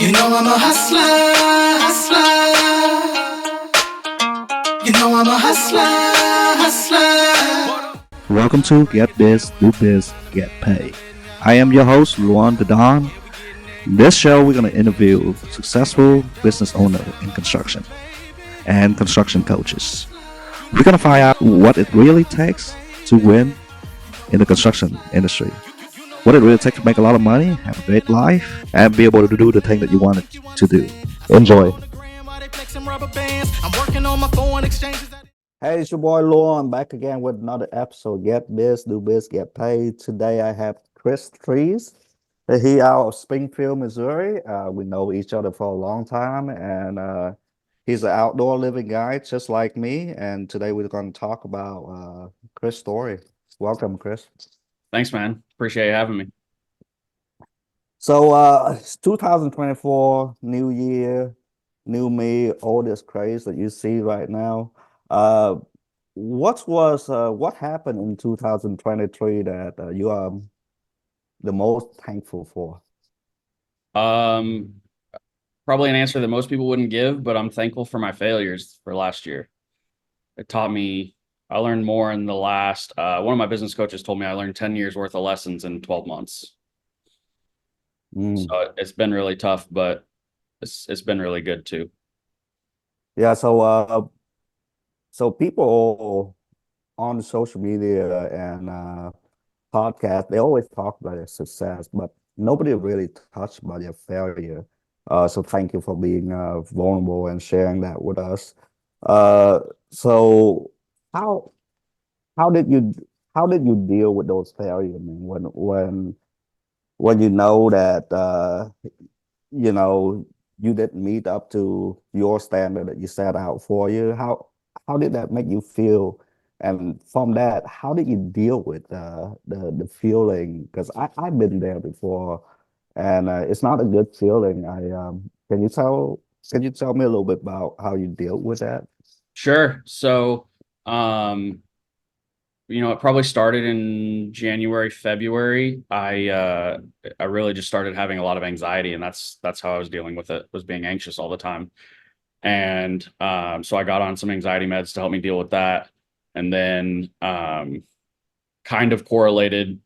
You know I'm a hustler, hustler. You know I'm a hustler, hustler. Welcome to Get Biz, Do Biz, Get Paid. I am your host, Luan Dadon. In this show, we're going to interview successful business owners in construction and construction coaches. We're going to find out what it really takes to win in the construction industry. What it really takes to make a lot of money, have a great life, and be able to do the thing that you wanted to do. Enjoy. Hey, it's your boy Luan back again with another episode. Get Biz, Do Biz, Get Paid. Today I have Treese. He out of Springfield, Missouri. We know each other for a long time, and he's an outdoor living guy just like me. And today we're going to talk about Chris' story. Welcome, Chris. Thanks, man. Appreciate you having me. So it's 2024, new year, new me, all this craze that you see right now. What happened in 2023 that you are the most thankful for? Probably an answer that most people wouldn't give, but I'm thankful for my failures for last year. It taught me, I learned more in the last, one of my business coaches told me I learned 10 years worth of lessons in 12 months. So it's been really tough, but it's been really good too. Yeah, so people on social media and podcast, they always talk about their success, but nobody really touched about their failure. So thank you for being vulnerable and sharing that with us. So how did you deal with those failures, man? When you know that you didn't meet up to your standard that you set out for you, how did that make you feel? And from that, how did you deal with the feeling? Because I've been there before, and it's not a good feeling. Can you tell me a little bit about how you deal with that? Sure. So, it probably started in January, February. I really just started having a lot of anxiety, and that's how I was dealing with it, was being anxious all the time. And so I got on some anxiety meds to help me deal with that. And then kind of correlated,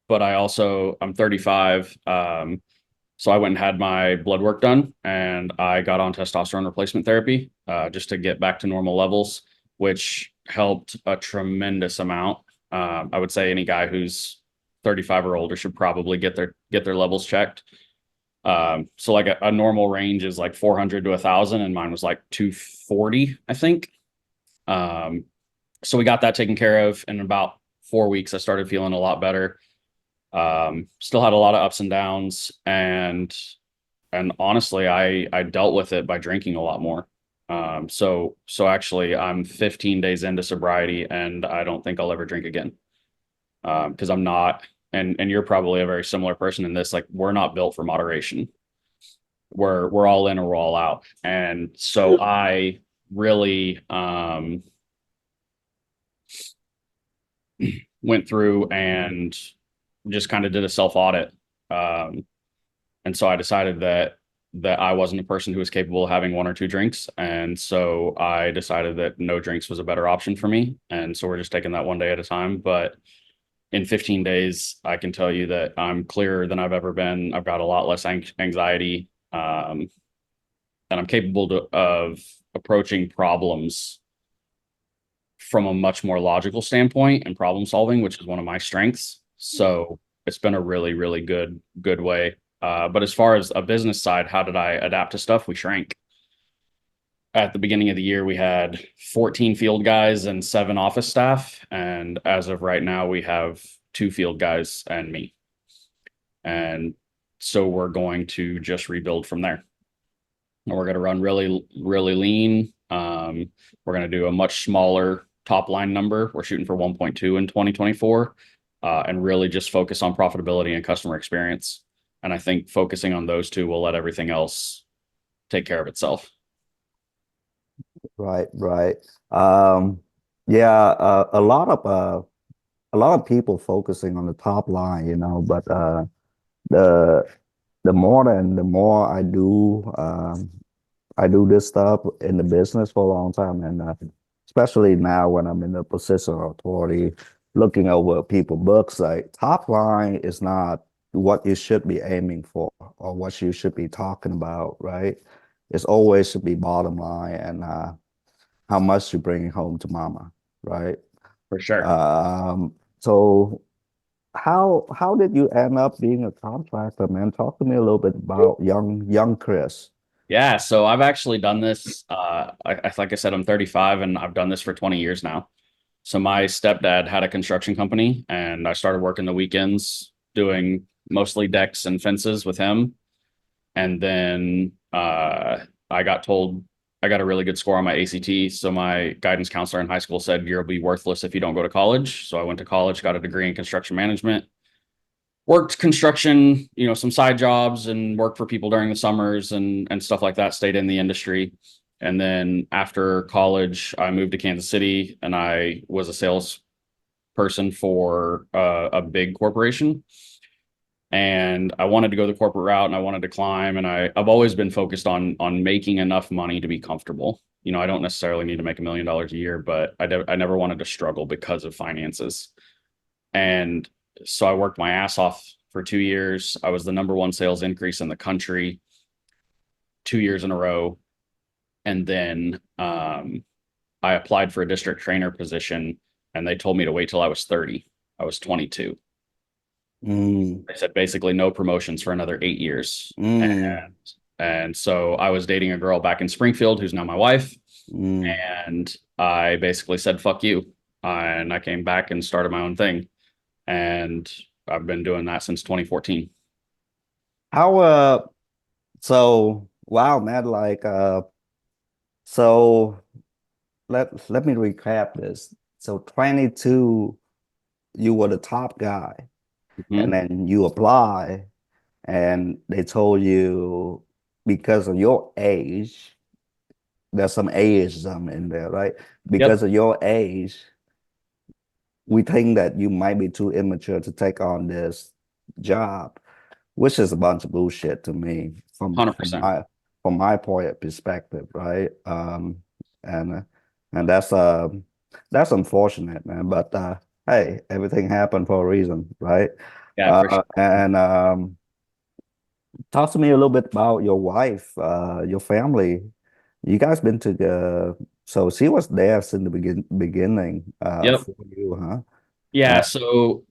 but I'm 35. So I went and had my blood work done, and I got on testosterone replacement therapy just to get back to normal levels, which helped a tremendous amount. I would say any guy who's 35 or older should probably get their levels checked. So like a normal range is like 400 to 1,000, and mine was like 240, I think. So we got that taken care of. In about 4 weeks, I started feeling a lot better. Still had a lot of ups and downs, and honestly, I dealt with it by drinking a lot more. So actually I'm 15 days into sobriety, and I don't think I'll ever drink again. Because I'm not, and you're probably a very similar person in this, like we're not built for moderation. We're all in or we're all out. And so I really went through and just kind of did a self-audit. And so I decided that I wasn't a person who was capable of having one or two drinks. And so I decided that no drinks was a better option for me. And so we're just taking that one day at a time. But in 15 days, I can tell you that I'm clearer than I've ever been. I've got a lot less anxiety. And I'm capable of approaching problems from a much more logical standpoint and problem solving, which is one of my strengths. So it's been a really, really good way. But as far as a business side, how did I adapt to stuff? We shrank. At the beginning of the year, we had 14 field guys and 7 office staff. And as of right now, we have 2 field guys and me. And so we're going to just rebuild from there. And we're going to run really, really lean. We're going to do a much smaller top line number. We're shooting for 1.2 in 2024, and really just focus on profitability and customer experience. And I think focusing on those two will let everything else take care of itself. Right. Yeah, a lot of people focusing on the top line, but the the more I do this stuff in the business for a long time, and especially now when I'm in a position of authority, looking over people books, like top line is not what you should be aiming for or what you should be talking about, right? It's always should be bottom line and how much you bring home to mama, right? For sure. So how did you end up being a contractor, man? Talk to me a little bit about young Chris. Yeah, so I've actually done this. Like I said, I'm 35 and I've done this for 20 years now. So my stepdad had a construction company and I started working the weekends doing mostly decks and fences with him. And then I got told I got a really good score on my ACT. So my guidance counselor in high school said, you'll be worthless if you don't go to college. So I went to college, got a degree in construction management, worked construction, some side jobs and worked for people during the summers and stuff like that, stayed in the industry. And then after college, I moved to Kansas City and I was a salesperson for a big corporation. And I wanted to go the corporate route and I wanted to climb. And I've always been focused on making enough money to be comfortable. I don't necessarily need to make $1 million a year, but I never wanted to struggle because of finances. And so I worked my ass off for 2 years. I was the number one sales increase in the country 2 years in a row. And then I applied for a district trainer position and they told me to wait till I was 30. I was 22. They said basically no promotions for another 8 years. And so I was dating a girl back in Springfield who's now my wife. And I basically said, fuck you. And I came back and started my own thing. And I've been doing that since 2014. How so wow, man, so let me recap this. So 22, you were the top guy, and Mhm. then you apply, and they told you because of your age, there's some ageism in there, right? Yep. Because of your age, we think that you might be too immature to take on this job, which is a bunch of bullshit to me from 100%. my point of perspective, right? And and that's unfortunate, man. But hey, everything happened for a reason, right? Yeah, for sure. And talk to me a little bit about your wife, your family. You guys been together, so she was there since the beginning, Yep. for you, huh? Yeah. And So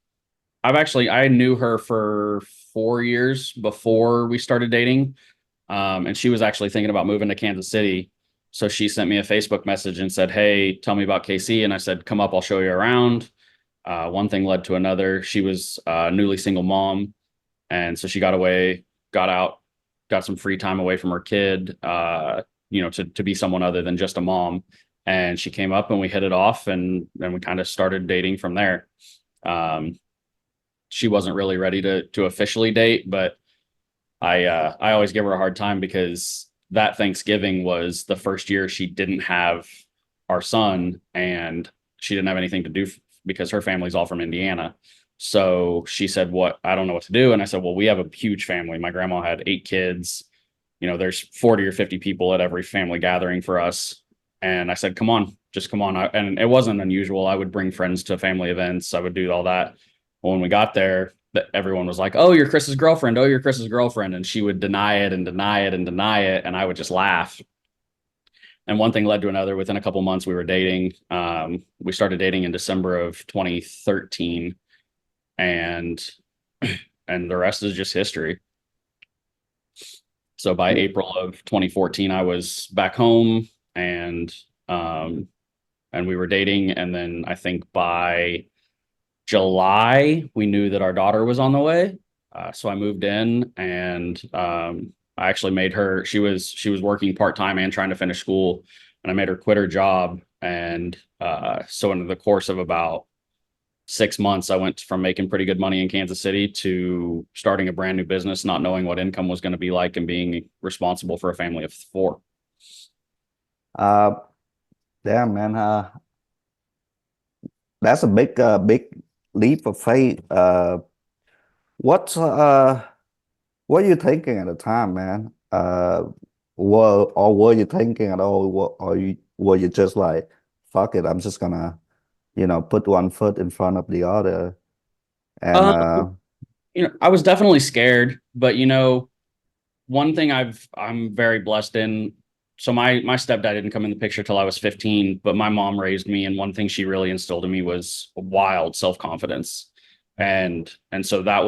I knew her for 4 years before we started dating. And she was actually thinking about moving to Kansas City. So she sent me a Facebook message and said, hey, tell me about KC. And I said, come up, I'll show you around. One thing led to another. She was a newly single mom. And so she got away, got out, got some free time away from her kid, to be someone other than just a mom. And she came up and we hit it off and then we kind of started dating from there. Um, she wasn't really ready to officially date, but I always give her a hard time because that Thanksgiving was the first year she didn't have our son and she didn't have anything to do because her family's all from Indiana. So she said, what, I don't know what to do. And I said, well, we have a huge family. My grandma had 8 kids. There's 40 or 50 people at every family gathering for us. And I said, come on, just come on. And it wasn't unusual. I would bring friends to family events. I would do all that. Well, when we got there, everyone was like, oh, you're Chris's girlfriend. Oh, you're Chris's girlfriend. And she would deny it and deny it and deny it. And I would just laugh. And one thing led to another. Within a couple months, we were dating. We started dating in December of 2013. And the rest is just history. So by April of 2014, I was back home and we were dating. And then I think by July, we knew that our daughter was on the way. So I moved in and I actually made her, she was working part-time and trying to finish school. And I made her quit her job. And so in the course of about 6 months, I went from making pretty good money in Kansas City to starting a brand new business, not knowing what income was going to be like and being responsible for a family of 4. uh, damn, man, that's a big leap of faith. What's What are you thinking at the time, man? Were you thinking at all? Were you just like, fuck it, I'm just gonna, put one foot in front of the other, and Um, I was definitely scared, but one thing I'm very blessed in. So my stepdad didn't come in the picture till I was 15, but my mom raised me, and one thing she really instilled in me was wild self-confidence. And so I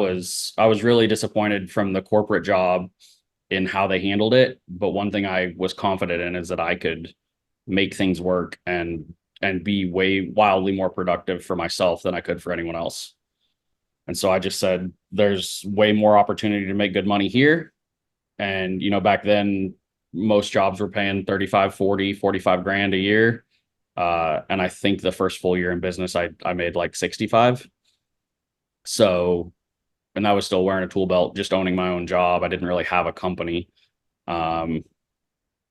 was really disappointed from the corporate job in how they handled it. But one thing I was confident in is that I could make things work and be way wildly more productive for myself than I could for anyone else. And so I just said, there's way more opportunity to make good money here. And, back then, most jobs were paying 35, 40, 45 grand a year. And I think the first full year in business, I made like 65. So, and I was still wearing a tool belt, just owning my own job. I didn't really have a company. Um,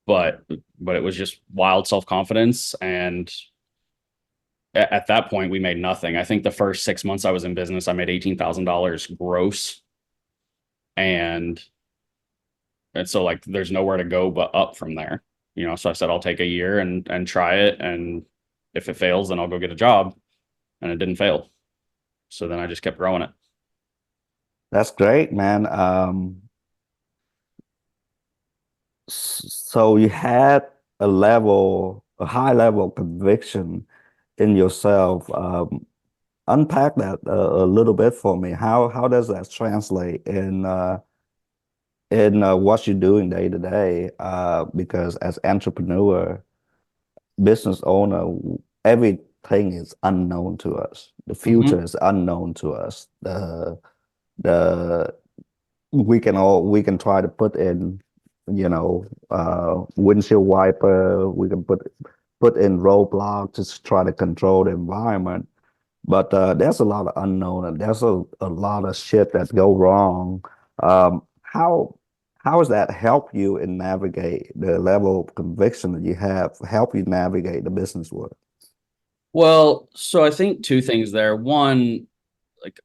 but, but it was just wild self-confidence. And at that point, we made nothing. I think the first 6 months I was in business, I made $18,000 gross. And And so like there's nowhere to go but up from there. So I said I'll take a year and try it. And if it fails, then I'll go get a job. And it didn't fail. So then I just kept growing it. that's great, man. So you had a high level of conviction in yourself. Unpack that a little bit for me. How does that translate in what you're doing day to day? Because as entrepreneur, business owner, everything is unknown to us. The Mm-hmm. future is unknown to us. The we can try to put in, windshield wiper. We can put in roadblocks to try to control the environment. But there's a lot of unknown, and there's a lot of shit that go wrong. How does that help you in navigate the level of conviction that you have, help you navigate the business world? Well, so I think two things there. One, like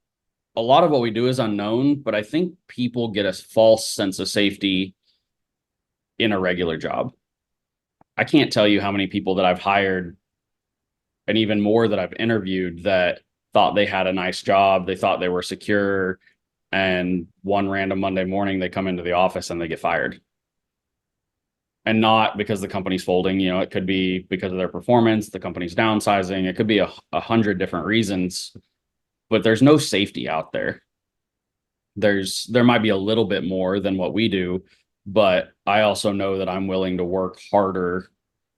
a lot of what we do is unknown, but I think people get a false sense of safety in a regular job. I can't tell you how many people that I've hired and even more that I've interviewed that thought they had a nice job. They thought they were secure. And one random Monday morning, they come into the office and they get fired. And not because the company's folding, it could be because of their performance, the company's downsizing, it could be a hundred different reasons, but there's no safety out there. There might be a little bit more than what we do, but I also know that I'm willing to work harder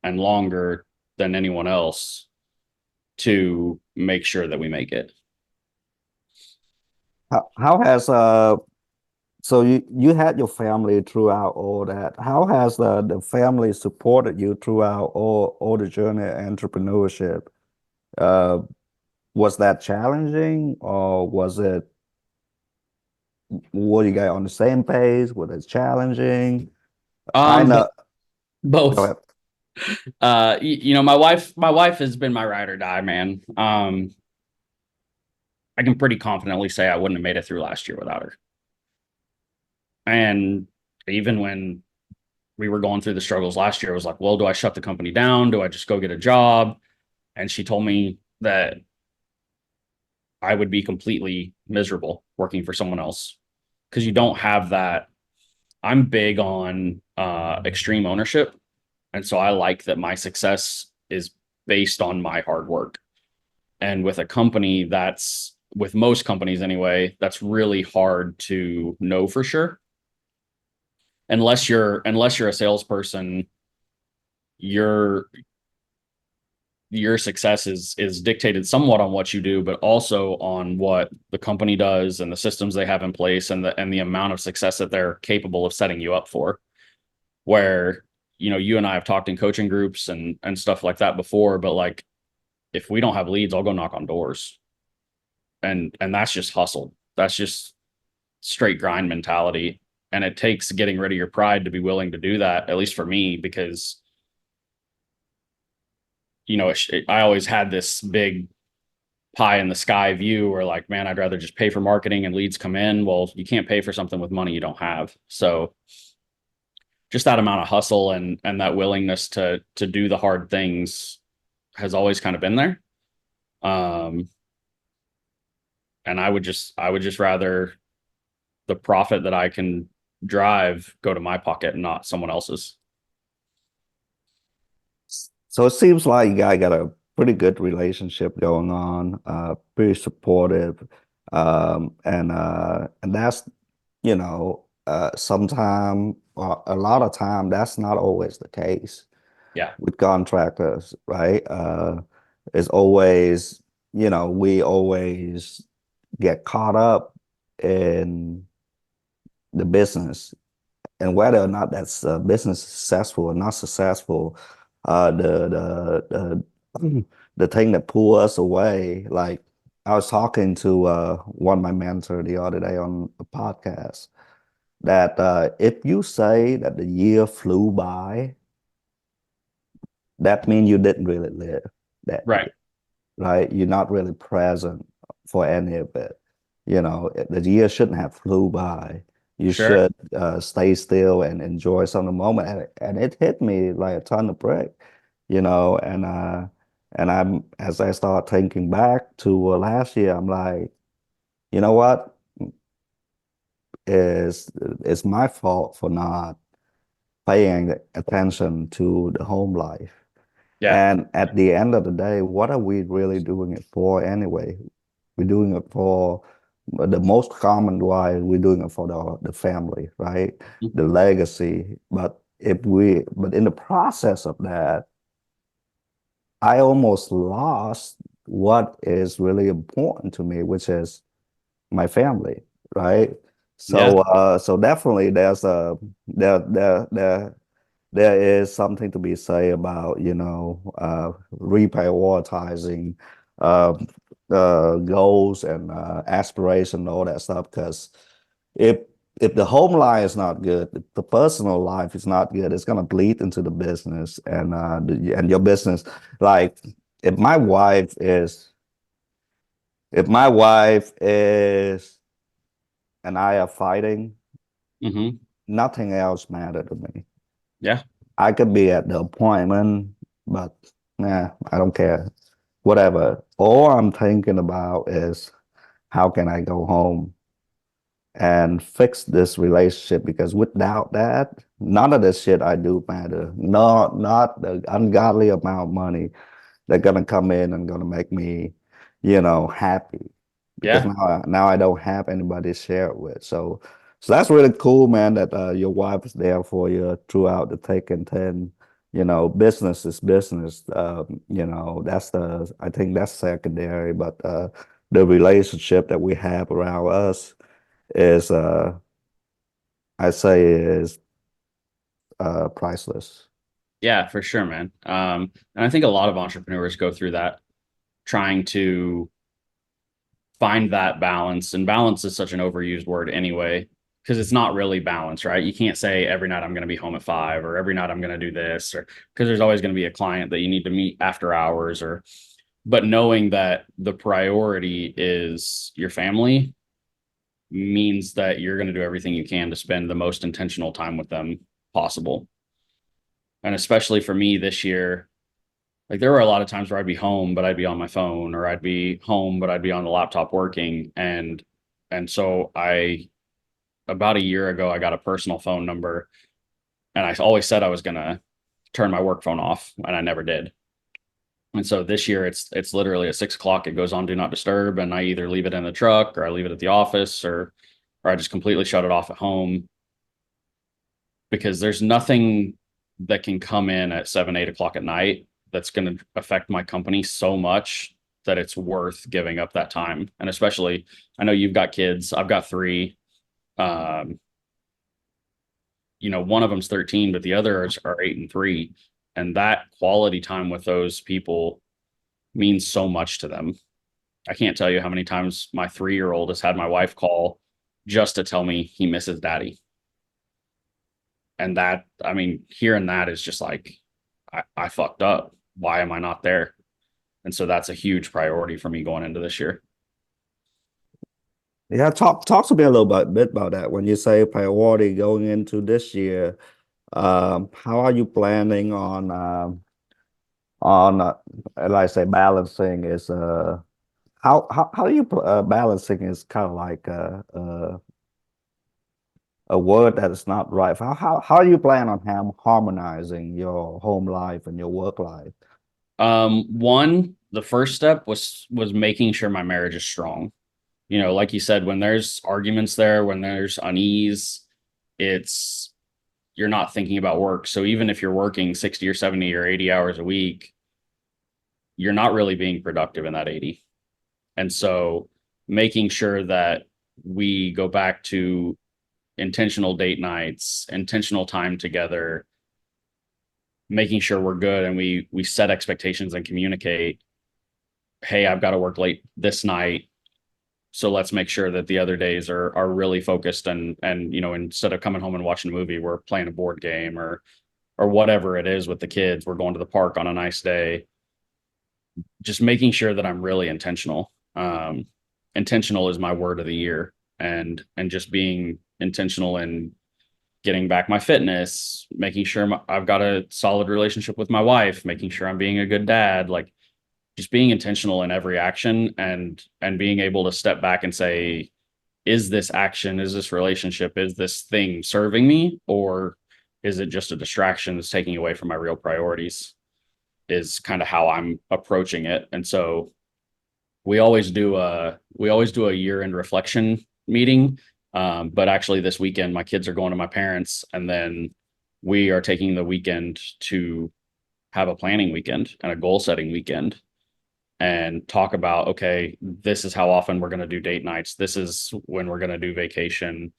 and longer than anyone else to make sure that we make it. How has so you had your family throughout all that. How has the family supported you throughout all the journey of entrepreneurship? Uh, was that challenging, or were you guys on the same page? Was it challenging? I Um, know. Go both. ahead. My wife has been my ride or die, man. I can pretty confidently say I wouldn't have made it through last year without her. And even when we were going through the struggles last year, I was like, well, do I shut the company down? Do I just go get a job? And she told me that I would be completely miserable working for someone else because you don't have that. I'm big on extreme ownership. And so I like that my success is based on my hard work. And with a company with most companies anyway, that's really hard to know for sure. Unless you're a salesperson, your your success is dictated somewhat on what you do, but also on what the company does and the systems they have in place and the amount of success that they're capable of setting you up for. Where, you and I have talked in coaching groups and stuff like that before, but like if we don't have leads, I'll go knock on doors. And that's just hustle. That's just straight grind mentality. And it takes getting rid of your pride to be willing to do that, at least for me, because I always had this big pie in the sky view where like, man, I'd rather just pay for marketing and leads come in. Well, you can't pay for something with money you don't have. So just that amount of hustle and that willingness to do the hard things has always kind of been there. Um, and I would just rather the profit that I can drive go to my pocket and not someone else's. So it seems like you guys got a pretty good relationship going on, pretty supportive. And that's, sometime, a lot of time, that's not always the case Yeah. with contractors, right? It's always, we always get caught up in the business, and whether or not that's business successful or not successful, the the thing that pull us away, like I was talking to one of my mentor the other day on a podcast, that if you say that the year flew by, that means you didn't really live that Right. year, right? You're not really present for any of it. The year shouldn't have flew by. You Sure. should stay still and enjoy some of the moment. And it hit me like a ton of brick, you know, and I'm as I start thinking back to last year, I'm like, you know what? Is it's my fault for not paying attention to the home life. Yeah. And at the end of the day, what are we really doing it for anyway? We're doing it for the most common why we're doing it for the family, right? The legacy. But in the process of that, I almost lost what is really important to me, which is my family, right? Yeah. So definitely there is something to be said about, reprioritizing uh, goals and aspiration and all that stuff. Because if if the home life is not good, if the personal life is not good, it's gonna bleed into the business and your business. Like if my wife is if my wife is and I are fighting, Hmm. nothing else matter to me. Yeah. I could be at the appointment, but nah, I don't care. Whatever. All I'm thinking about is how can I go home and fix this relationship, because without that, none of the shit I do matter. Not the ungodly amount of money they're gonna come in and gonna make me, happy, because Yeah. now I don't have anybody to share it with. So that's really cool, man, that your wife is there for you throughout the thick and thin. Business is business. I think that's secondary, but the relationship that we have around us is, I say, is priceless. Yeah, for sure, man. And I think a lot of entrepreneurs go through that, trying to find that balance. And balance is such an overused word anyway, because it's not really balance, right? You can't say every night I'm going to be home at 5 or every night I'm going to do this, or because there's always going to be a client that you need to meet after hours, or but knowing that the priority is your family means that you're going to do everything you can to spend the most intentional time with them possible. And especially for me this year, like there were a lot of times where I'd be home, but I'd be on my phone, or I'd be home, but I'd be on the laptop working. And so I about a year ago, I got a personal phone number, and I always said I was gonna turn my work phone off, and I never did. And so this year it's literally at 6 o'clock, it goes on do not disturb, and I either leave it in the truck or I leave it at the office, or I just completely shut it off at home, because there's nothing that can come in at 7, 8 o'clock at night that's going to affect my company so much that it's worth giving up that time. And especially, I know you've got kids, I've got three. Um, one of them's 13, but the others are 8 and 3. And that quality time with those people means so much to them. I can't tell you how many times my 3-year-old has had my wife call just to tell me he misses daddy. And that, I mean, hearing that is just like, I fucked up. Why am I not there? And so that's a huge priority for me going into this year. Yeah, talk to me a little bit about that. When you say priority going into this year, how are you planning on like I say balancing is how do you balancing is kind of like a word that is not right. How do you plan on harmonizing your home life and your work life? One, the first step was making sure my marriage is strong. You know, like you said, when there's arguments there, when there's unease, it's you're not thinking about work. So even if you're working 60 or 70 or 80 hours a week, you're not really being productive in that 80. And so making sure that we go back to intentional date nights, intentional time together, making sure we're good and we set expectations and communicate, hey, I've got to work late this night. So let's make sure that the other days are really focused and you know, instead of coming home and watching a movie, we're playing a board game or whatever it is with the kids. We're going to the park on a nice day. Just making sure that I'm really intentional. Intentional is my word of the year, and just being intentional in getting back my fitness, making sure I've got a solid relationship with my wife, making sure I'm being a good dad, like just being intentional in every action and being able to step back and say, is this action, is this relationship, is this thing serving me, or is it just a distraction that's taking away from my real priorities? Is kind of how I'm approaching it. And so we always do a year-end reflection meeting. But actually this weekend my kids are going to my parents, and then we are taking the weekend to have a planning weekend and a goal setting weekend and talk about, okay, this is how often we're going to do date nights. This is when we're going to do vacation.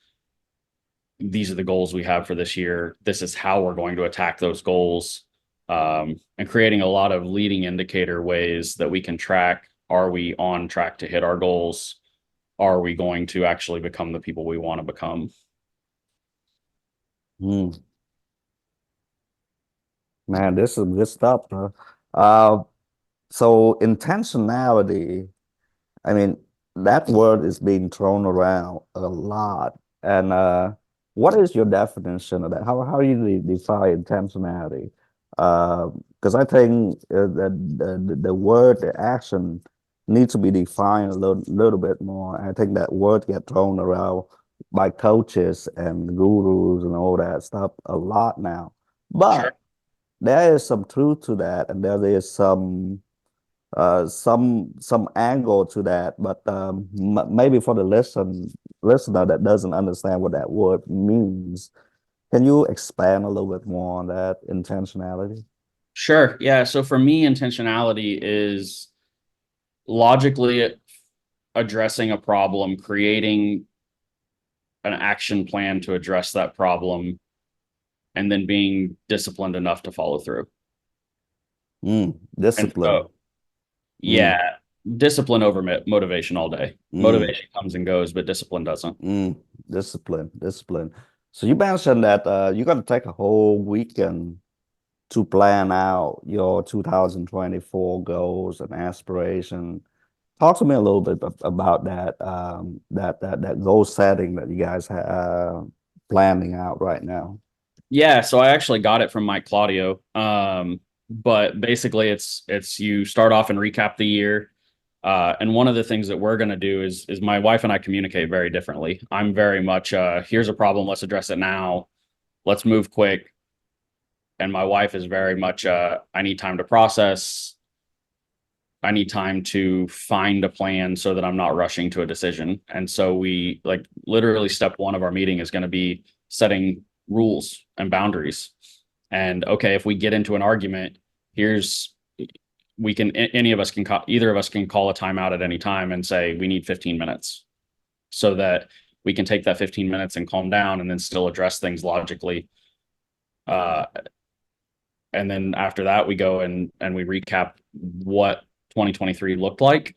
These are the goals we have for this year. This is how we're going to attack those goals. And creating a lot of leading indicator ways that we can track. Are we on track to hit our goals? Are we going to actually become the people we want to become? Hmm. Man, this is good stuff, bro. Uh, so intentionality. I mean, that word is being thrown around a lot. And what is your definition of that? How do you define intentionality? Because I think that the word, the action needs to be defined a little bit more. I think that word get thrown around by coaches and gurus and all that stuff a lot now. Sure. But there is some truth to that, and there is some angle to that, but maybe for the listener that doesn't understand what that word means, can you expand a little bit more on that intentionality? Sure. Yeah. So for me, intentionality is logically addressing a problem, creating an action plan to address that problem, and then being disciplined enough to follow through. And Discipline. so, Mm, yeah, discipline over motivation all day. mm, Motivation comes and goes, but discipline doesn't. mm. Discipline. So you mentioned that you're going to take a whole weekend to plan out your 2024 goals and aspiration. Talk to me a little bit about that that goal setting that you guys have planning out right now. Yeah, so I actually got it from Mike Claudio. But basically it's you start off and recap the year. And one of the things that we're going to do is my wife and I communicate very differently. I'm very much here's a problem, let's address it now. Let's move quick. And my wife is very much I need time to process. I need time to find a plan so that I'm not rushing to a decision. And so we like literally step one of our meeting is going to be setting rules and boundaries. And okay, if we get into an argument, here's we can any of us can call either of us can call a timeout at any time and say we need 15 minutes so that we can take that 15 minutes and calm down and then still address things logically. Uh, and then after that, we go and we recap what 2023 looked like,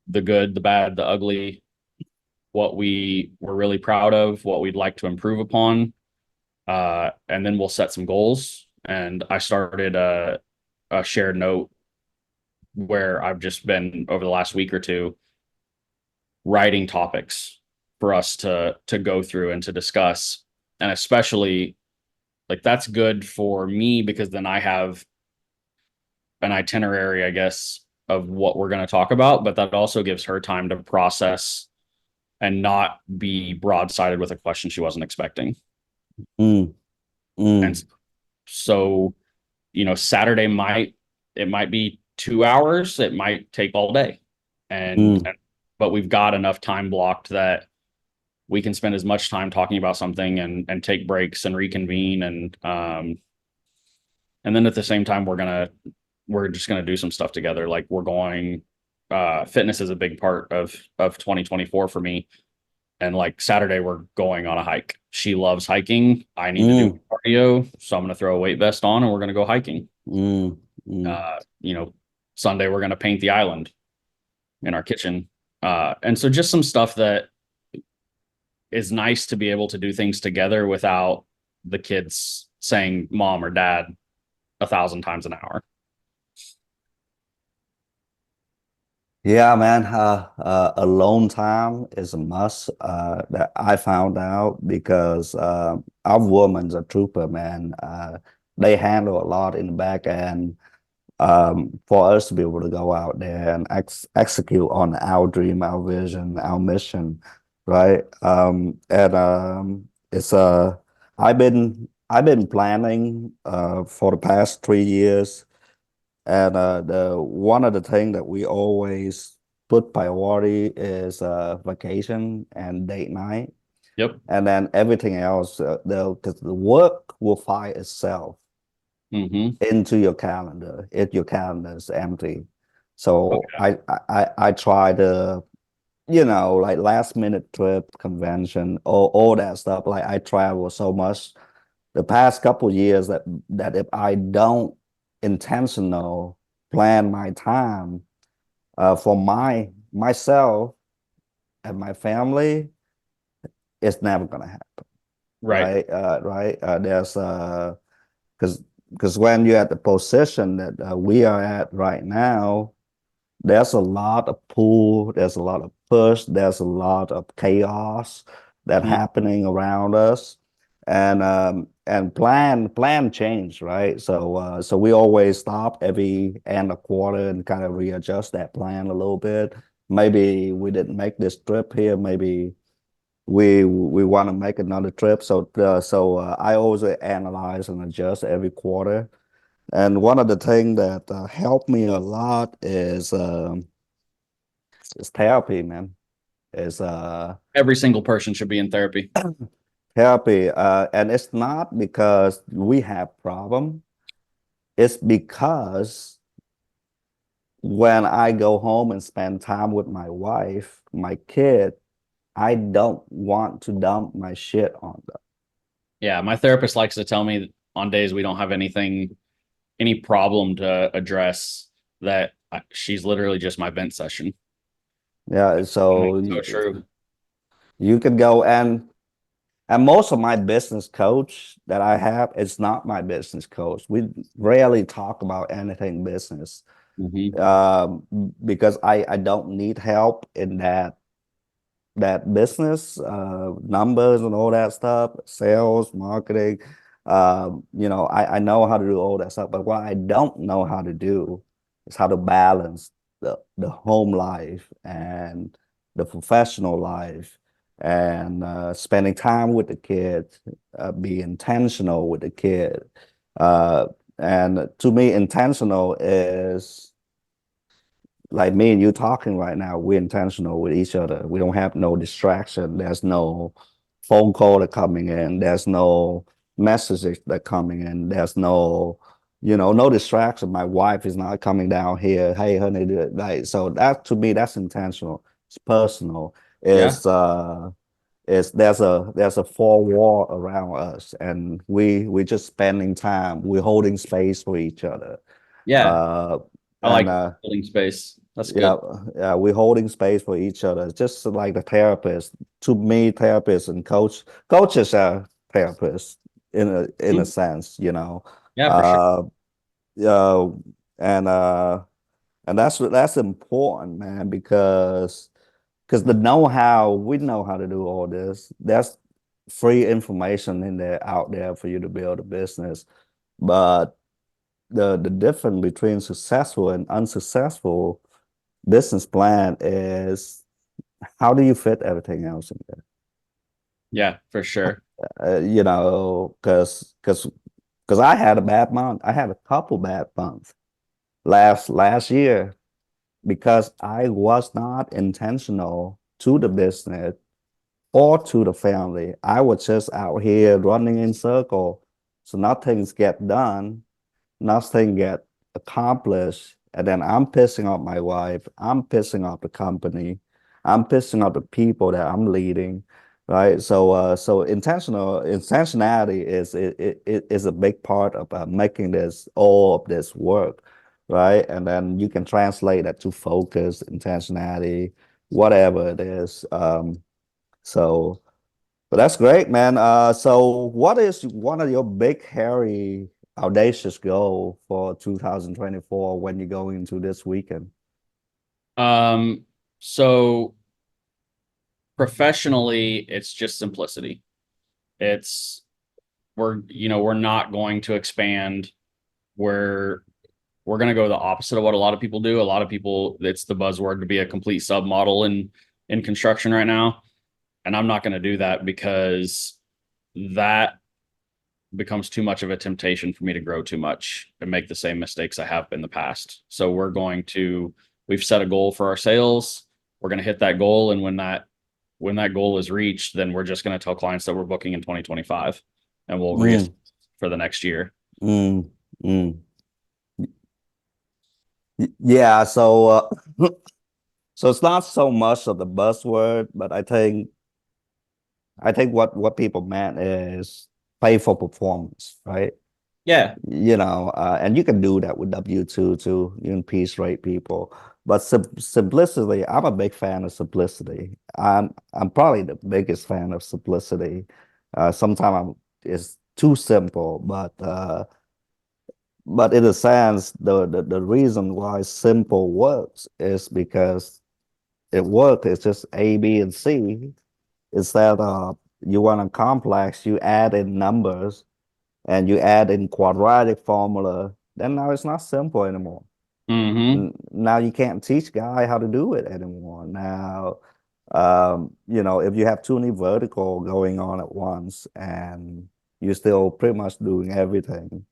the good, the bad, the ugly, what we were really proud of, what we'd like to improve upon. And then we'll set some goals. And I started a shared note where I've just been over the last week or two writing topics for us to go through and to discuss. And especially like that's good for me because then I have an itinerary, I guess, of what we're going to talk about, but that also gives her time to process and not be broadsided with a question she wasn't expecting. Mm, And mm, so, Saturday it might be 2 hours, it might take all day. mm. But we've got enough time blocked that we can spend as much time talking about something and take breaks and reconvene and then at the same time we're just gonna do some stuff together. Like we're going fitness is a big part of 2024 for me. And like Saturday, we're going on a hike. She loves hiking. I need to do Mm, cardio. So I'm going to throw a weight vest on and we're going to go hiking. mm, mm. Uh, you know, Sunday, we're going to paint the island in our kitchen. And so just some stuff that is nice to be able to do things together without the kids saying mom or dad 1,000 times an hour. Yeah, man. Alone time is a must. That I found out because our women's a trooper, man. They handle a lot in the back end. For us to be able to go out there and execute on our dream, our vision, our mission, right? And it's I've been planning for the past 3 years, and the one of the things that we always put priority is vacation and date night, Yep. and then everything else, because the work will find itself Mm-hmm. into your calendar if your calendar is empty. So Okay. I try to, like last minute trip, convention, all that stuff. Like I travel so much the past couple years that if I don't intentional plan my time for myself and my family, it's never gonna happen. Right. Right. Right. There's because when you're at the position that we are at right now, there's a lot of pull, there's a lot of push, there's a lot of chaos that Mm, happening around us, and plan change, right? So we always stop every end of quarter and kind of readjust that plan a little bit. Maybe we didn't make this trip here, maybe we want to make another trip. So I always analyze and adjust every quarter. And one of the things that helped me a lot is therapy, man. Is every single person should be in therapy. therapy, and it's not because we have problem. It's because when I go home and spend time with my wife, my kid, I don't want to dump my shit on them. Yeah, my therapist likes to tell me that on days we don't have any problem to address that she's literally just my vent session. Yeah, so So true. you could go and most of my business coach that I have, it's not my business coach. We rarely talk about anything business Hmm. um, because I don't need help in that business numbers and all that stuff, sales, marketing. I know how to do all that stuff, but what I don't know how to do is how to balance the home life and the professional life and spending time with the kid, be intentional with the kid. Uh, and to me, intentional is like me and you talking right now, we're intentional with each other. We don't have no distraction. There's no phone call that coming in. There's no messages that coming in. There's no distraction. My wife is not coming down here. Hey, honey, like so. That to me, that's intentional. It's personal. Yeah. It's there's a four wall around us, and we just spending time. We're holding space for each other. Yeah. Uh, I and like building space. That's yeah, good. yeah, we're holding space for each other. Just like the therapist. To me, therapists and coaches are therapists in a Mhm. sense. Yeah, for sure. Uh, uh, and And that's important, man, because the know-how, we know how to do all this. That's free information in there out there for you to build a business. But the difference between successful and unsuccessful business plan is how do you fit everything else in there? Yeah, for sure. You know, because I had a bad month. I had a couple bad months last year because I was not intentional to the business or to the family. I was just out here running in circle, so nothing's get done, nothing get accomplished, and then I'm pissing off my wife, I'm pissing off the company, I'm pissing off the people that I'm leading, right? So intentionality is a big part of making this all of this work, right? And then you can translate that to focus, intentionality, whatever it is. So. But that's great, man. So what is one of your big, hairy, audacious goal for 2024 when you go into this weekend? So professionally, it's just simplicity. It's we're not going to expand. We're we're going to go the opposite of what a lot of people do. A lot of people, it's the buzzword to be a complete submodel in construction right now, and I'm not going to do that because that becomes too much of a temptation for me to grow too much and make the same mistakes I have in the past. So we've set a goal for our sales. We're going to hit that goal, and when that goal is reached, then we're just going to tell clients that we're booking in 2025, and we'll reassess Mm, for the next year. mm, mm. Yeah, so it's not so much of the buzzword, but I think what people meant is pay for performance, right? Yeah. You know, and you can do that with W2 too. You can piece rate people. But simplicity, I'm a big fan of simplicity. I'm probably the biggest fan of simplicity. Sometimes it's too simple, but in a sense, the reason why simple works is because it works. It's just A, B, and C. Instead of you want a complex, you add in numbers and you add in quadratic formula, then now it's not simple anymore. Mm-hmm. Now you can't teach guy how to do it anymore. Now, if you have too many vertical going on at once and you're still pretty much doing everything,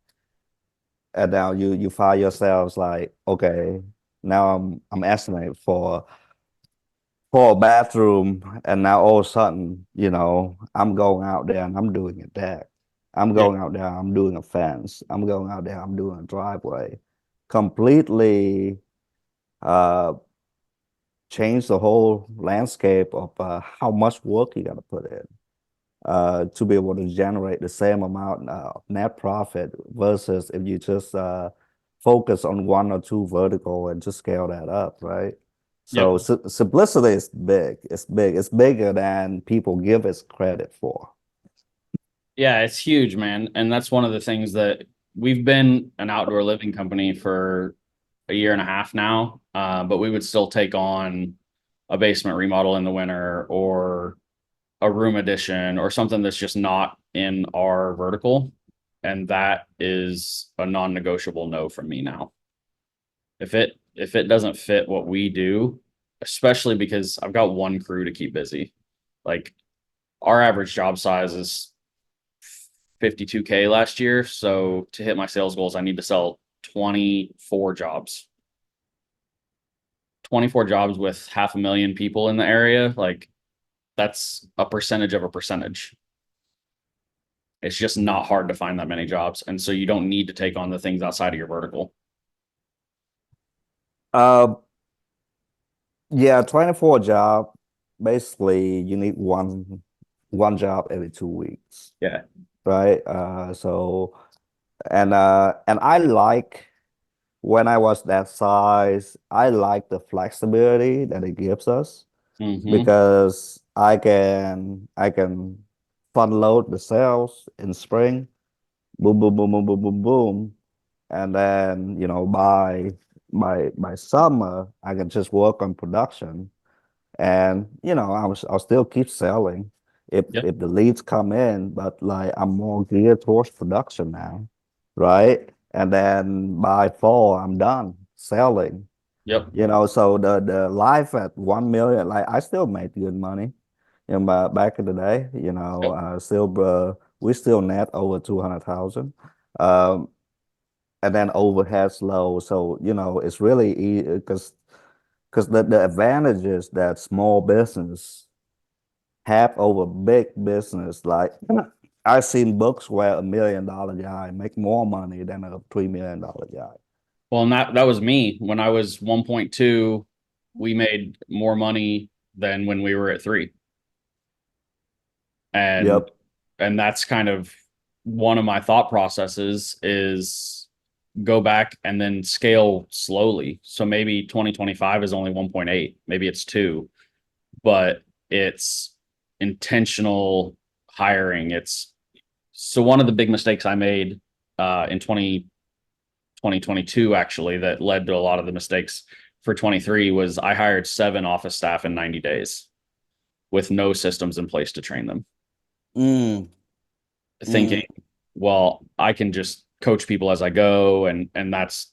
and now you find yourselves like, okay, now I'm estimating for a bathroom, and now all of a sudden, I'm going out there and I'm doing a deck. I'm Yeah. going out there, I'm doing a fence. I'm going out there, I'm doing a driveway. Completely uh change the whole landscape of how much work you got to put in to be able to generate the same amount of net profit versus if you just focus on one or two vertical and just scale that up, right? So Yep. simplicity is big. It's big. It's bigger than people give it credit for. Yeah, it's huge, man. And that's one of the things that we've been an outdoor living company for a year and a half now. But we would still take on a basement remodel in the winter or a room addition or something that's just not in our vertical. And that is a non-negotiable no from me now. If it doesn't fit what we do, especially because I've got one crew to keep busy. Like our average job size is 52K last year. So to hit my sales goals, I need to sell 24 jobs. 24 jobs with 500,000 people in the area. Like that's a percentage of a percentage. It's just not hard to find that many jobs. And so you don't need to take on the things outside of your vertical. Uh, yeah, 24 job. Basically, you need one job every 2 weeks, Yeah. right? And I like when I was that size, I like the flexibility that it gives us Mm-hmm. because I can front load the sales in spring, boom, boom, boom, boom, boom, boom, boom, and then buy by summer, I can just work on production, and I'll still keep selling Yep. if the leads come in, but like I'm more geared towards production now, right? And then by fall, I'm done selling. Yep. So the life at 1 million, like I still make good money. But back in the day, Yep. still we still net over 200,000. Um, and then overhead's low. So, it's really because the advantages that small business have over big business, like I've seen books where $1 million guy make more money than a $3 million guy. Well, and that was me when I was 1.2. We made more money than when we were at 3. And Yep. that's kind of one of my thought processes is go back and then scale slowly. So maybe 2025 is only 1.8, maybe it's 2, but it's intentional hiring. It's so one of the big mistakes I made in 2022 actually that led to a lot of the mistakes for 23 was I hired 7 office staff in 90 days with no systems in place to train them. Mm, Thinking, mm, well, I can just coach people as I go, and that's,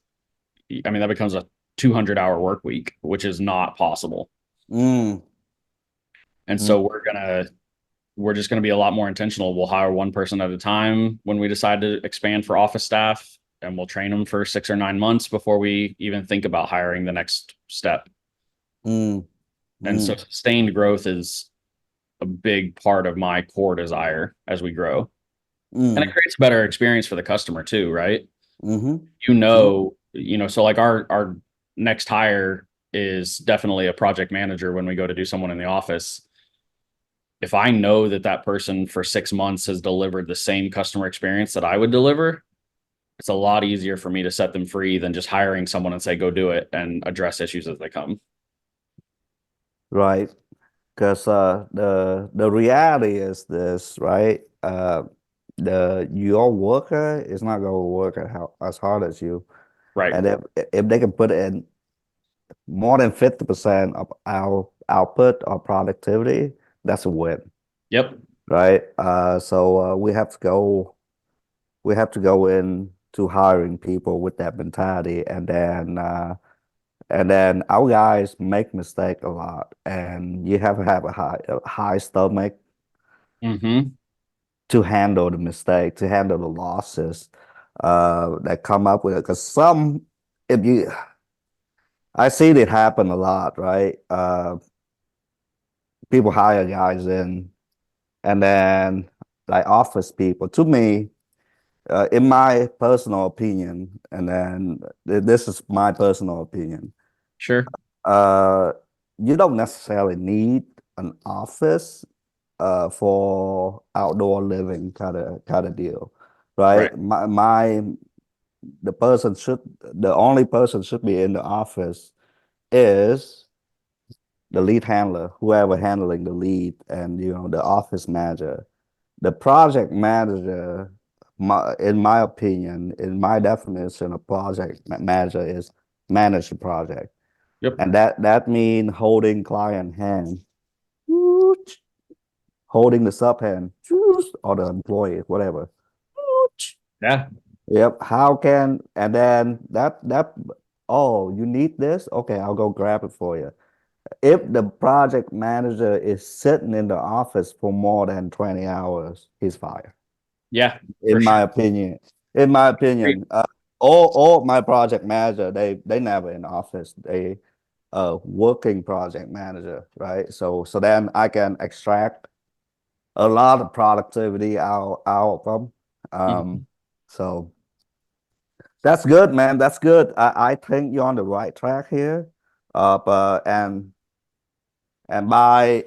I mean, that becomes a 200-hour work week, which is not possible. mm, And mm, so we're just going to be a lot more intentional. We'll hire one person at a time when we decide to expand for office staff, and we'll train them for 6 or 9 months before we even think about hiring the next step. mm, And so mm, sustained growth is a big part of my core desire as we grow. And it mm, creates a better experience for the customer too, right? mm-hmm. So like our next hire is definitely a project manager when we go to do someone in the office. If I know that that person for 6 months has delivered the same customer experience that I would deliver, it's a lot easier for me to set them free than just hiring someone and say, go do it and address issues as they come. Right. Because the reality is this, right? The your worker is not going to work as hard as you, Right. and if they can put in more than 50% of our output or productivity, that's a win, Yep. right? So we have to go in to hiring people with that mentality, and then our guys make mistake a lot, and you have to have a high stomach Mm-hmm. to handle the mistake, to handle the losses that come up with it. Because if you, I see it happen a lot, right? People hire guys in, and then like office people. To me, in my personal opinion, and then this is my personal opinion, Sure. uh, you don't necessarily need an office for outdoor living kind of deal, Right. right? The person should the only person should be in the office is the lead handler, whoever handling the lead, and the office manager. The project manager, in my opinion, in my definition of manager is manage the project, Yep. and that means holding client hand, holding the sub hand, or the employee, whatever. Yeah. Yep. And then oh, you need this? Okay, I'll go grab it for you. If the project manager is sitting in the office for more than 20 hours, he's fired. Yeah, for In sure. my opinion. In my opinion, all my project manager, they never in office. They working project manager, right? So then I can extract a lot of productivity out of them. Mhm. So that's good, man. That's good. I think you're on the right track here. But and by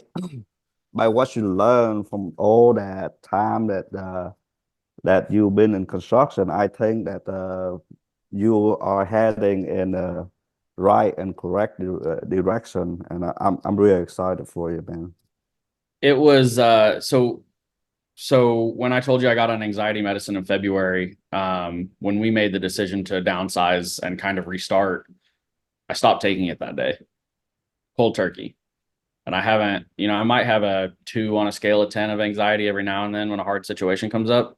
what you learn from all that time that you've been in construction, I think that you are heading in the right and correct direction, and I'm really excited for you, man. It was so when I told you I got on anxiety medicine in February, when we made the decision to downsize and kind of restart, I stopped taking it that day, cold turkey. And I haven't, I might have a 2 on a scale of 10 of anxiety every now and then when a hard situation comes up,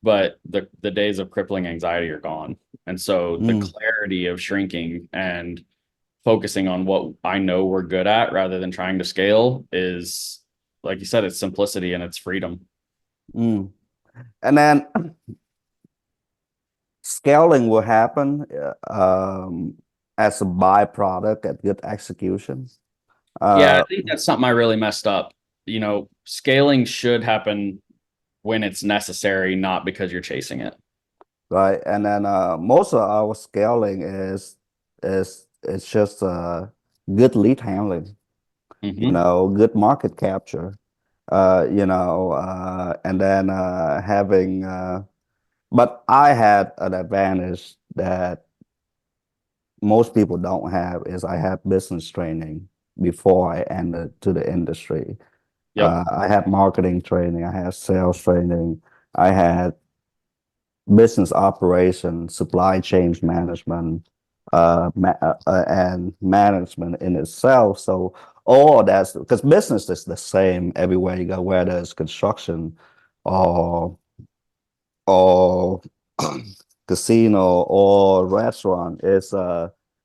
but the days of crippling anxiety are gone. And so the Mm, clarity of shrinking and focusing on what I know we're good at rather than trying to scale is, like you said, it's simplicity and it's freedom. mm. And then scaling will happen as a byproduct at good execution. Yeah, Uh, I think that's something I really messed up. Scaling should happen when it's necessary, not because you're chasing it. right. And then most of our scaling is it's just good lead handling, Hmm. good market capture, and then having but I had an advantage that most people don't have is I had business training before I entered to the industry. Yep. I had marketing training, I had sales training, I had business operation, supply chain management, and management in itself. So all that's because business is the same everywhere you go, whether it's construction or or casino or restaurant. It's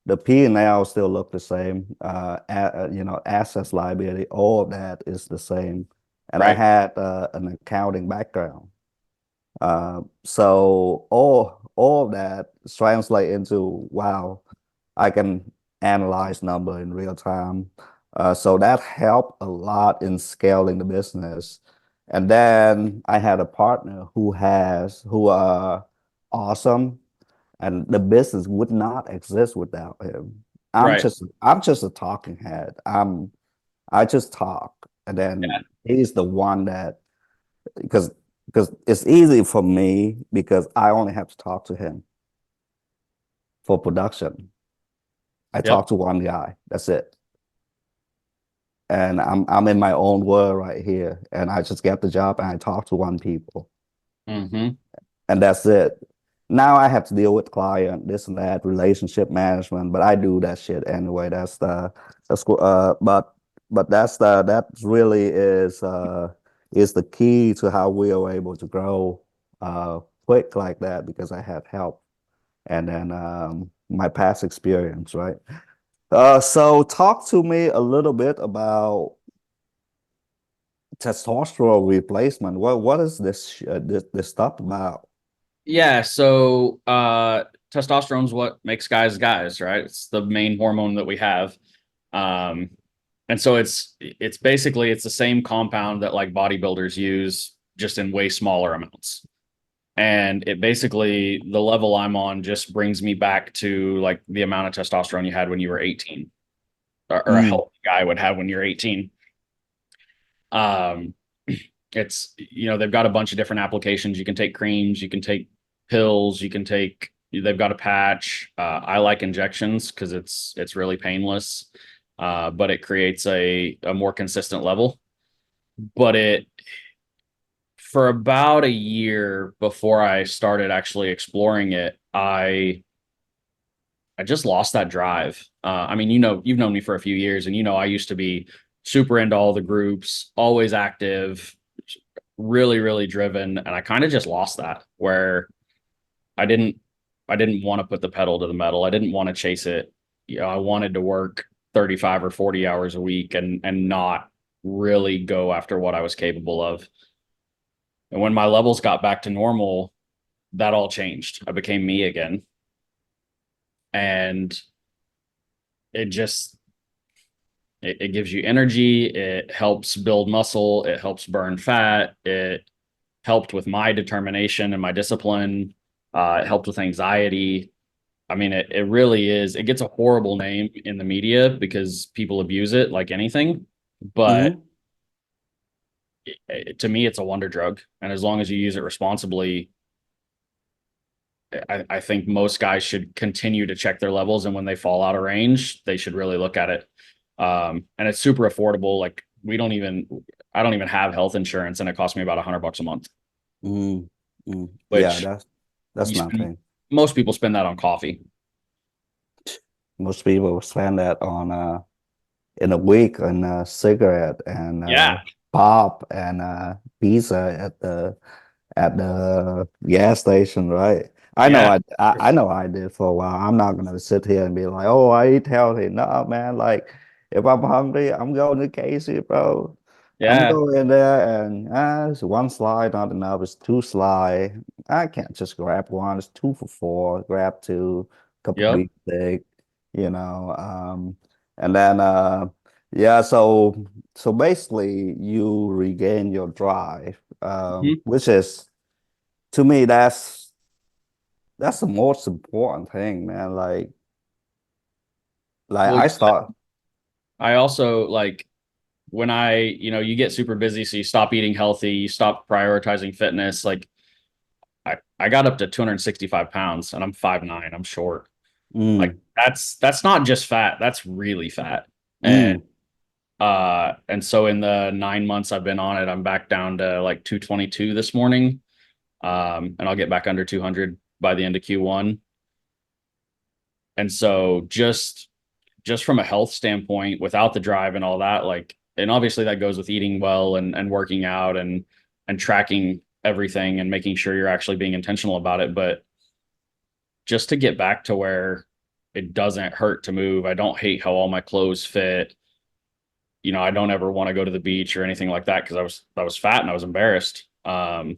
the P&L still look the same. Assets, liability, all of that is the same. And I Right. had an accounting background. So all of that translate into wow, I can analyze number in real time. So that helped a lot in scaling the business. And then I had a partner who are awesome, and the business would not exist without him. Right. I'm just a talking head. I just talk, and then he's the one that because because it's easy for me because I only have to talk to him for production. I Yep. talk to one guy. That's it. And I'm in my own world right here. And I just get the job and I talk to one people. Hmm. And that's it. Now I have to deal with client, this and that, relationship management, but I do that shit anyway. That's cool. But that really is the key to how we are able to grow quick like that because I had help and then my past experience, right? So talk to me a little bit about testosterone replacement. What is this stuff about? Yeah. So testosterone is what makes guys guys, right? It's the main hormone that we have. Um, and so it's basically it's the same compound that like bodybuilders use, just in way smaller amounts. And it basically, the level I'm on just brings me back to like the amount of testosterone you had when you were 18, or a Mm, healthy guy would have when you're 18. Um, it's, they've got a bunch of different applications. You can take creams, you can take pills, they've got a patch. I like injections because it's really painless, but it creates a more consistent level. But for about a year before I started actually exploring it, I just lost that drive. I mean, you've known me for a few years, and I used to be super into all the groups, always active, really, really driven, and I kind of just lost that. Where I didn't, I didn't want to put the pedal to the metal. I didn't want to chase it. I wanted to work 35 or 40 hours a week and not really go after what I was capable of. And when my levels got back to normal, that all changed. I became me again, and it just it gives you energy. It helps build muscle. It helps burn fat. It helped with my determination and my discipline. It helped with anxiety. I mean, it really is. It gets a horrible name in the media because people abuse it like anything. But hmm to me, it's a wonder drug. And as long as you use it responsibly, I think most guys should continue to check their levels. And when they fall out of range, they should really look at it. And it's super affordable. Like I don't even have health insurance, and it costs me about $100 a month, mm Yeah, which that's you spend, nothing. most people spend that on coffee. most people spend that on in a week on a cigarette and Yeah. pop and pizza at the gas station, right? I know Yeah. I know I did for a while. I'm not gonna sit here and be like, oh, I eat healthy. No, man, like if I'm hungry, I'm going to Casey, bro. I'm Yeah. going there and it's one slide, not enough. It's two slide. I can't just grab one. It's 2 for $4. Grab two, couple Yep. beef steak, you know. And then yeah, so basically you regain your drive, Mhm. which is to me that's the most important thing, man. Like Well, I start I also like when you get super busy, so you stop eating healthy, you stop prioritizing fitness. Like I got up to 265 pounds and I'm 5'9". I'm short. Like mm, that's not just fat, that's really fat. And mm, so in the 9 months I've been on it, I'm back down to like 222 this morning. And I'll get back under 200 by the end of Q1. And so just from a health standpoint, without the drive and all that, like, and obviously that goes with eating well and working out and tracking everything and making sure you're actually being intentional about it. But just to get back to where it doesn't hurt to move. I don't hate how all my clothes fit. I don't ever want to go to the beach or anything like that because I was fat and I was embarrassed. But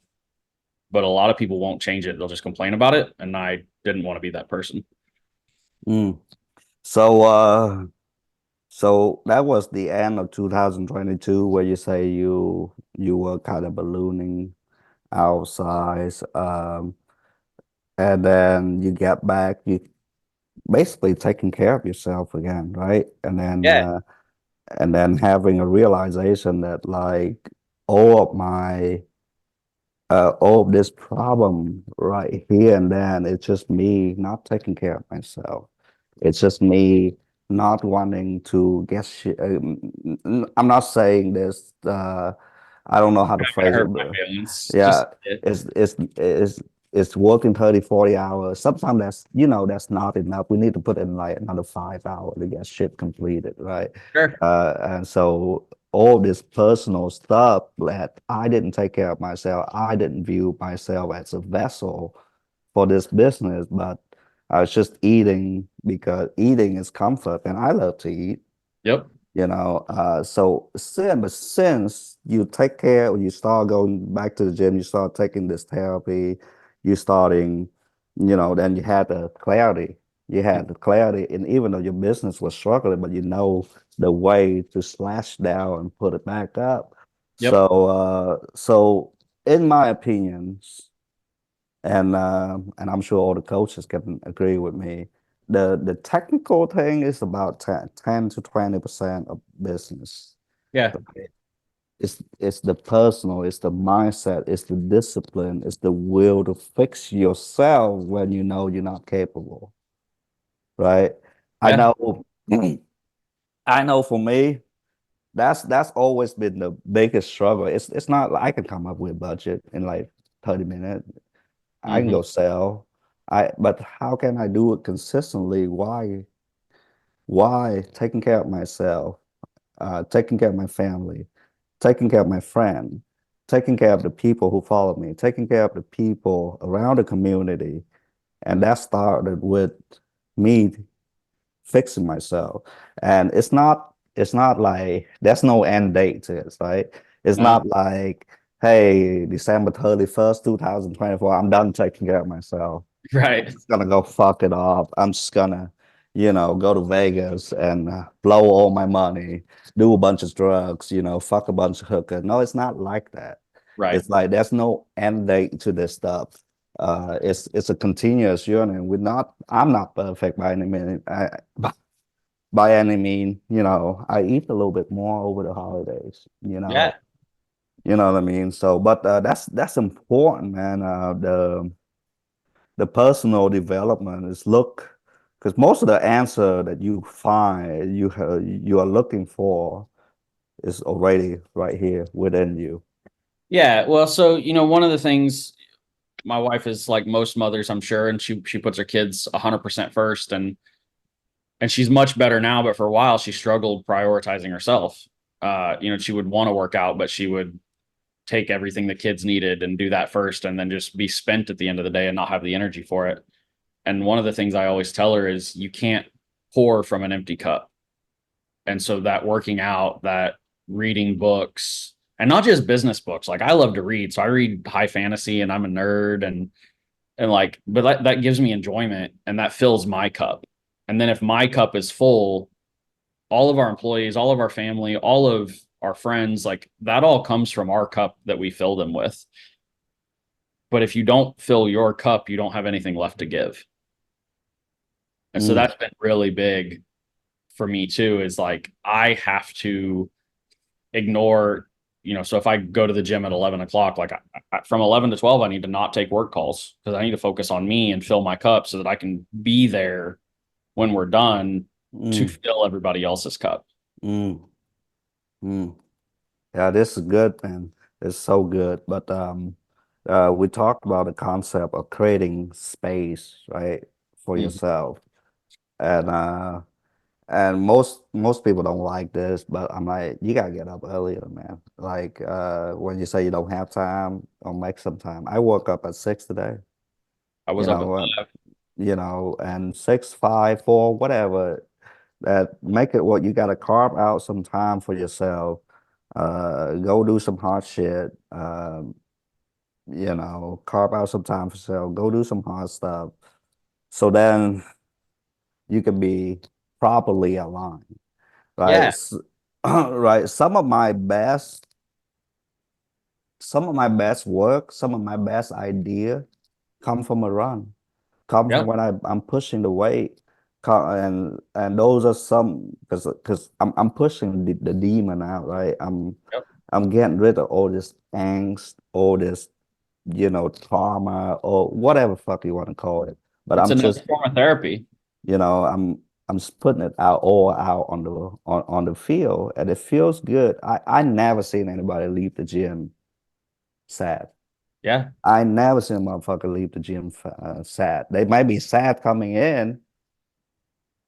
a lot of people won't change it. They'll just complain about it. And I didn't want to be that person. mm. So that was the end of 2022 where you say you were kind of ballooning out size, and then you get back, you basically taking care of yourself again, right? Yeah. And then having a realization that like all of my all of this problem right here and then it's just me not taking care of myself. It's just me not wanting to get shit. I'm not saying this. I don't know how to Gonna phrase it, hurt my but feelings. yeah, Just it. it's working 30, 40 hours. Sometimes that's not enough. We need to put in like another 5 hours to get shit completed, right? Sure. And so all this personal stuff that I didn't take care of myself, I didn't view myself as a vessel for this business, but I was just eating because eating is comfort, and I love to eat. Yep. Since you take care, or you start going back to the gym, you start taking this therapy, you starting, then you had the clarity. You had the clarity, and even though your business was struggling, but you know the way to slash down and put it back up. Yep. So in my opinions, and I'm sure all the coaches can agree with me. The technical thing is about 10 to 20% of business. Yeah. Okay? It's the personal, it's the mindset, it's the discipline, it's the will to fix yourself when you know you're not capable, right? I Yeah. know, I know for me, that's always been the biggest struggle. It's not like I can come up with a budget in like 30 minutes. I can Hmm. go sell. But how can I do it consistently? Why taking care of myself, taking care of my family, taking care of my friend, taking care of the people who follow me, taking care of the people around the community. And that started with me fixing myself. And it's not like there's no end date to it, right? It's No. not like, hey, December 31st, 2024, I'm done taking care of myself. Right. Just gonna go fuck it off. I'm just gonna, go to Vegas and blow all my money, do a bunch of drugs, fuck a bunch of hookers. No, it's not like that. Right. It's like there's no end date to this stuff. It's a continuous journey. I'm not perfect by any means. By any mean, I eat a little bit more over the holidays, Yeah. you know what I mean? So, but that's important, man. The personal development is look, because most of the answer that you find you are looking for is already right here within you. Yeah. Well, so one of the things my wife is like most mothers, I'm sure, and she puts her kids 100% first. And and she's much better now, but for a while she struggled prioritizing herself. She would want to work out, but she would take everything the kids needed and do that first and then just be spent at the end of the day and not have the energy for it. And one of the things I always tell her is you can't pour from an empty cup. And so that working out, that reading books, and not just business books. Like I love to read. So I read high fantasy and I'm a nerd and like, but that gives me enjoyment and that fills my cup. And then if my cup is full, all of our employees, all of our family, all of our friends, like that all comes from our cup that we fill them with. But if you don't fill your cup, you don't have anything left to give. And so Mm, that's been really big for me too, is like I have to ignore, so if I go to the gym at 11 o'clock, like from 11 to 12, I need to not take work calls because I need to focus on me and fill my cup so that I can be there when we're done to mm, fill everybody else's cup. mm, mm. Yeah, this is good, man. It's so good. But we talked about the concept of creating space, right, for Mhm. yourself. And most people don't like this, but I'm like, you gotta get up earlier, man. Like when you say you don't have time, or make some time. I woke up at 6 today, I you was up at know, 5. and 6, 5, 4, whatever. That make it what you gotta carve out some time for yourself. Go do some hard shit. Carve out some time for yourself. Go do some hard stuff. So then you can be properly aligned, right? Yeah. Right. Some of my best work, some of my best idea come from a run, come from Yep. when I'm pushing the weight. And those are some because I'm pushing the demon out, right? Yep. I'm getting rid of all this angst, all this, trauma or whatever fuck you want to call it. But It's I'm another just, form of therapy. I'm just putting it out all out on the field, and it feels good. I never seen anybody leave the gym sad. Yeah. I never seen a motherfucker leave the gym sad. They might be sad coming in,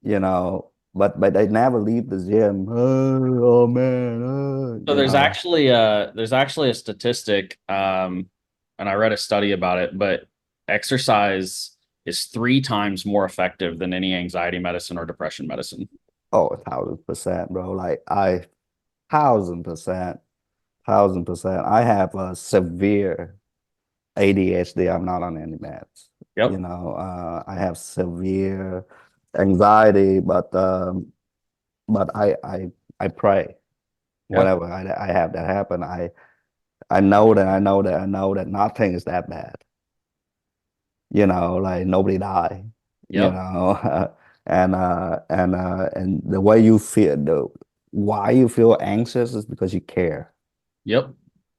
but they never leave the gym. Oh, man, So there's actually a statistic, and I read a study about it, but exercise is 3 times more effective than any anxiety medicine or depression medicine. Oh, 1,000%, bro. Like 1,000%, 1,000%. I have a severe ADHD. I'm not on any meds. Yep. I have severe anxiety, but I pray Yep. whenever I have that happen. I know that nothing is that bad. Like nobody die. You Yep. know, and the way you feel, the why you feel anxious is because you care. Yep.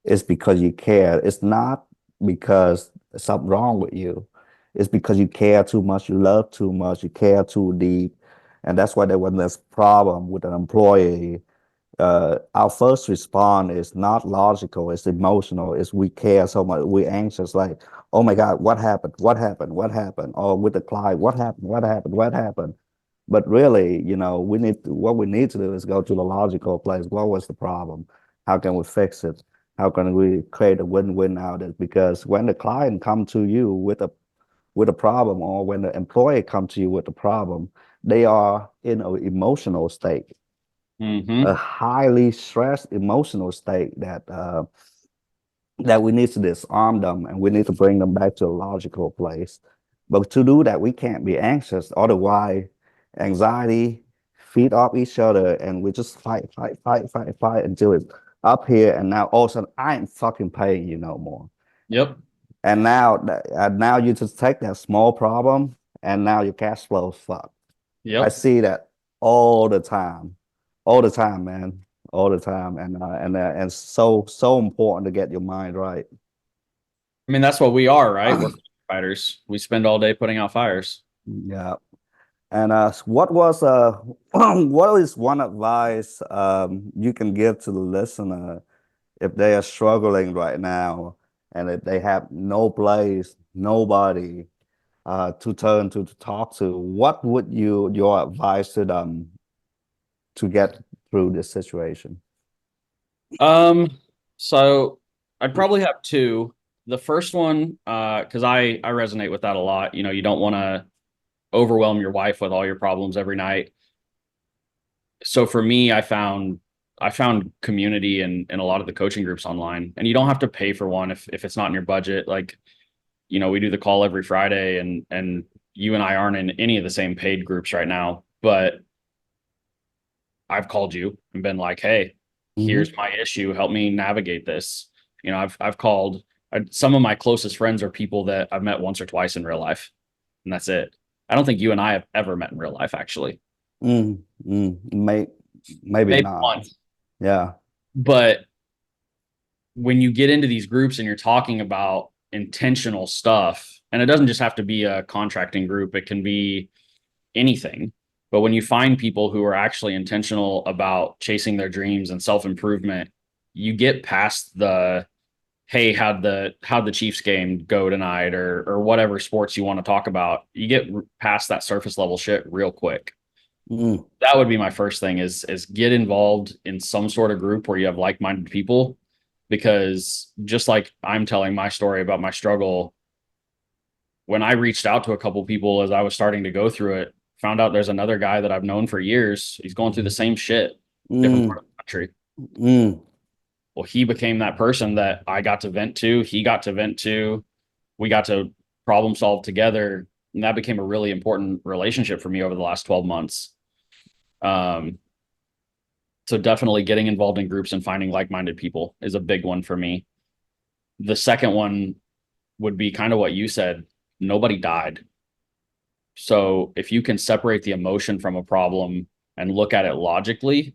It's because you care. It's not because there's something wrong with you. It's because you care too much, you love too much, you care too deep. And that's why there was this problem with an employee. Our first response is not logical, it's emotional. It's we care so much, we're anxious, like, oh my God, what happened? What happened? What happened? Or with the client, what happened? What happened? What happened? But really, what we need to do is go to the logical place. What was the problem? How can we fix it? How can we create a win-win out of it? Because when the client come to you with a problem, or when the employee come to you with a problem, they are in an emotional state, a Mm-hmm. highly stressed emotional state that we need to disarm them, and we need to bring them back to a logical place. But to do that, we can't be anxious. Otherwise, anxiety feed off each other, and we just fight, fight, fight, fight, fight until it's up here. And now all of a sudden, I ain't fucking paying you no more. Yep. And now you just take that small problem, and now your cash flow is fucked. I Yep. see that all the time, man, all the time, and so important to get your mind right. I mean, that's what we are, right? We're firefighters. We spend all day putting out fires. Yeah. And what is one advice you can give to the listener if they are struggling right now, and if they have no place, nobody, to turn to talk to, what would your advice to them to get through this situation? So I'd probably have two. The first one, because I resonate with that a lot. You know, you don't want to overwhelm your wife with all your problems every night. So for me, I found community in a lot of the coaching groups online, and you don't have to pay for one if it's not in your budget. Like, you know, we do the call every Friday, and you and I aren't in any of the same paid groups right now, but I've called you and been like, hey, here's my issue. Help me navigate this. You know, I've called some of my closest friends are people that I've met once or twice in real life, and that's it. I don't think you and I have ever met in real life, actually. Maybe Maybe not. once. Yeah. But when you get into these groups and you're talking about intentional stuff, and it doesn't just have to be a contracting group, it can be anything. But when you find people who are actually intentional about chasing their dreams and self-improvement, you get past the, hey, how'd the Chiefs game go tonight, or whatever sports you want to talk about. You get past that surface level shit real quick. That would be my first thing is get involved in some sort of group where you have like-minded people, because just like I'm telling my story about my struggle, when I reached out to a couple people as I was starting to go through it, found out there's another guy that I've known for years. He's going through the same shit, different part of the country. Well, he became that person that I got to vent to. He got to vent to. We got to problem solve together. And that became a really important relationship for me over the last 12 months. So definitely getting involved in groups and finding like-minded people is a big one for me. The second one would be kind of what you said. Nobody died. So if you can separate the emotion from a problem and look at it logically,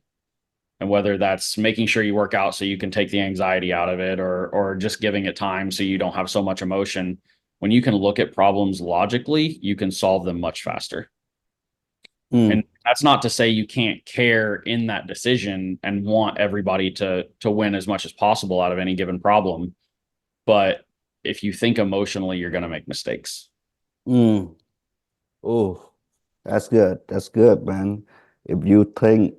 and whether that's making sure you work out so you can take the anxiety out of it, or just giving it time so you don't have so much emotion, when you can look at problems logically, you can solve them much faster. And that's not to say you can't care in that decision and want everybody to win as much as possible out of any given problem. But if you think emotionally, you're going to make mistakes. Oh, that's good. That's good, man. If you think,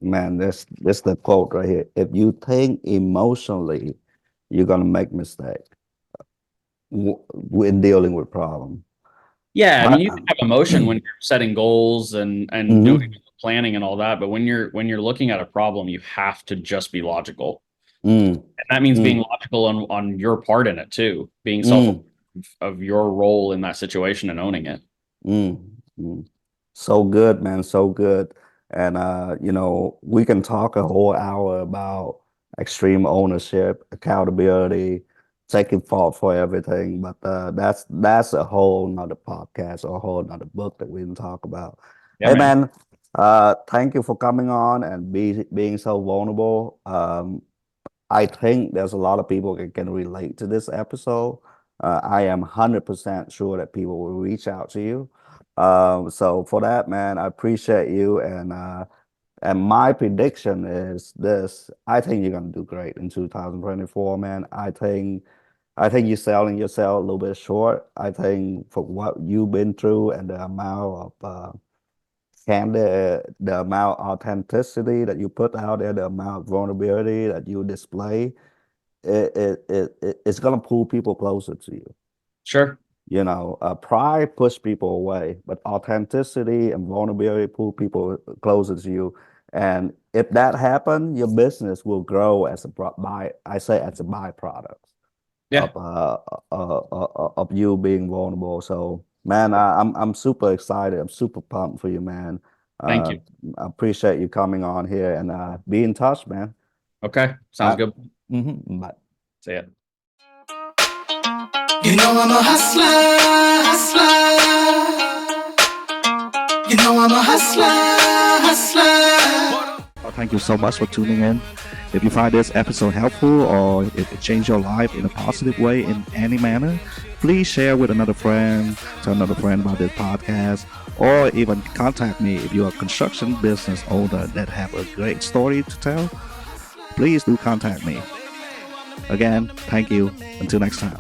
man, that's the quote right here. If you think emotionally, you're gonna make mistake when dealing with problem. Yeah, I My, mean, you can have emotion when you're setting goals and doing planning and all that, but when you're looking at a problem, you have to just be logical. And that means being logical on your part in it too, being self of your role in that situation and owning it. So good, man. So good. And we can talk a whole hour about extreme ownership, accountability, taking fault for everything. But that's a whole nother podcast or a whole nother book that we can talk about. Yeah, Hey, man. man, thank you for coming on and being so vulnerable. I think there's a lot of people that can relate to this episode. I am 100% sure that people will reach out to you. So for that, man, I appreciate you. And my prediction is this: I think you're gonna do great in 2024, man. I think you're selling yourself a little bit short. I think for what you've been through and the amount of candid, the amount of authenticity that you put out there, the amount of vulnerability that you display, it's gonna pull people closer to you. Sure. Pride push people away, but authenticity and vulnerability pull people closer to you. And if that happens, your business will grow as as a byproduct Yeah. of you being vulnerable. So, man, I'm super excited. I'm super pumped for you, man. Thank Uh, you. I appreciate you coming on here and be in touch, man. Okay. Sounds good. Bye. See ya. You know I'm a hustler, hustler. You know I'm a hustler, hustler. Well, thank you so much for tuning in. If you find this episode helpful or if it changed your life in a positive way in any manner, please share with another friend, tell another friend about this podcast, or even contact me if you're a construction business owner that have a great story to tell. Please do contact me. Again, thank you. Until next time.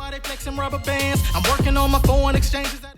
Everybody flexing rubber bands. I'm working on my foreign exchanges.